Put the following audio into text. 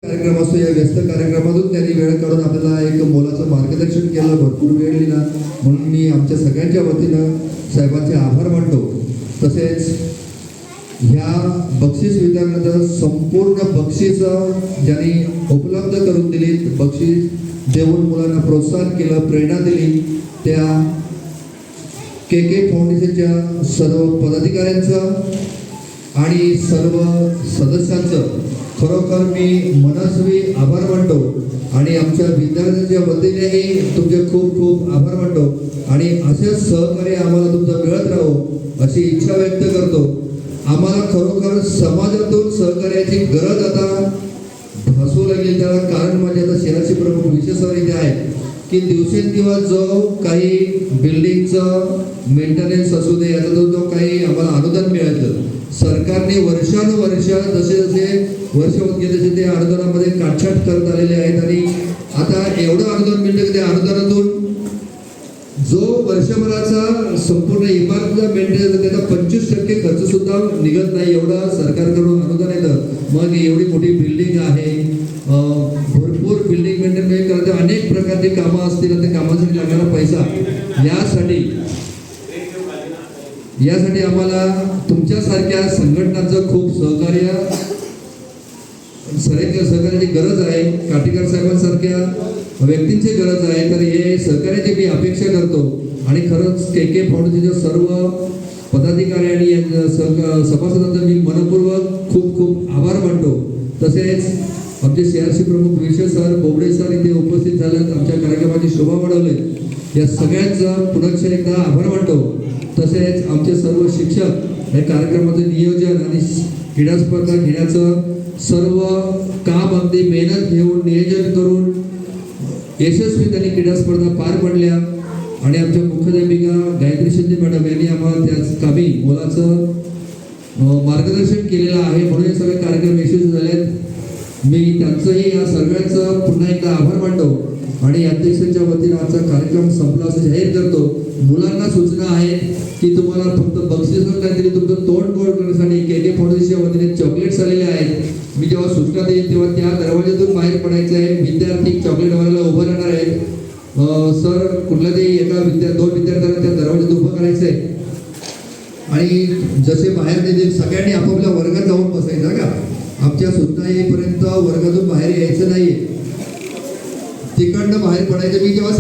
कार्यक्रम असतो, या व्यस्त कार्यक्रमातून त्यांनी वेळ काढून आपल्याला एक मोलाचं मार्गदर्शन केलं, भरपूर वेळ दिला, म्हणून मी आमच्या सगळ्यांच्या वतीनं साहेबांचे आभार मानतो. तसेच ह्या बक्षीस वितरणाचं संपूर्ण बक्षीस ज्यांनी उपलब्ध करून दिली, बक्षीस देऊन मुलांना प्रोत्साहन केलं, प्रेरणा दिली, त्या के फाउंडेशनच्या सर्व पदाधिकाऱ्यांचं आणि सर्व सदस्यांचं खरोखर मी मनस्वी आभार मानतो आणि आमच्या विद्यार्थ्यांच्या वतीनेही तुमचे खूप खूप आभार मानतो आणि असेच सहकार्य आम्हाला तुमचं मिळत राहो अशी इच्छा व्यक्त करतो. आम्हाला खरोखर समाजातून सहकार्याची गरज आता भासू लागली. त्याला कारण म्हणजे आता शहराचे प्रमुख विशेषवर इथे आहे की दिवसेंदिवस जो काही बिल्डिंगचं मेंटेनन्स असू दे, याचा जो काही आम्हाला अनुदान मिळालं, सरकारने वर्षानुवर्ष जसे जसे वर्ष होत गेले तसे ते अनुदानामध्ये काटछाट करत आलेले आहेत आणि आता एवढं अनुदान मिळतं की त्या अनुदानातून जो वर्षभराचा संपूर्ण इमारतीचा मेंटेनन्स त्याचा 25% खर्च सुद्धा निघत नाही, एवढं सरकारकडून अनुदान येतं. मग एवढी मोठी बिल्डिंग आहे, भरपूर बिल्डिंग मेंटेन करते, अनेक प्रकारची कामं असतील, त्या कामासाठी लागणारा पैसा यासाठी आम्हाला तुमच्यासारख्या संघटनांचं खूप सहकार्याची गरज आहे. काटेकर साहेबांसारख्या व्यक्तींची गरज आहे. तर हे सहकार्याची मी अपेक्षा करतो आणि खरंच के फाउंडेशनच्या सर्व पदाधिकारी आणि सभासदांचा मी मनपूर्वक खूप खूप आभार मानतो. तसेच आमचे CRC प्रमुख विशेष सर बोबडे सर इथे उपस्थित झालेत, आमच्या कार्यक्रमाची शोभा वाढवले, या सगळ्यांचा पुनश्च एकदा आभार मानतो. तसेच आमचे सर्व शिक्षक हे कार्यक्रमाचं नियोजन आणि क्रीडा स्पर्धा घेण्याचं सर्व काम अगदी मेहनत घेऊन नियोजन करून यशस्वी त्यांनी क्रीडा स्पर्धा पार पडल्या आणि आमच्या मुख्याध्यापिका गायत्री शिंदे मॅडम यांनी आम्हाला त्याच कामी मोलाचं मार्गदर्शन केलेलं आहे, म्हणून हे सगळे कार्यक्रम यशस्वी झालेत. मी त्यांचंही या सगळ्यांचं पुन्हा एकदा आभार मानतो आणि अध्यक्षांच्या वतीने आजचा कार्यक्रम संपला असं जाहीर करतो. मुलांना सूचना आहे की तुम्हाला फक्त बक्षीस काहीतरी तुमचं तोंड गोड करण्यासाठी के फाउंडेशनच्या वतीने चॉकलेट्स आलेले आहेत. मी जेव्हा सूचना देईन तेव्हा त्या दरवाज्यातून बाहेर पडायचं आहे. विद्यार्थी चॉकलेटवाल्याला उभं राहणार आहेत. सर कुठल्या तरी दोन विद्यार्थ्यांना त्या दरवाज्यात उभं करायचं आहे आणि जसे बाहेर देतील सगळ्यांनी आपापल्या वर्गात जाऊन बसायचं का. आमच्या सूचना येईपर्यंत वर्गातून बाहेर यायचं नाही, तिकडनं बाहेर पडायचं. मी जेव्हा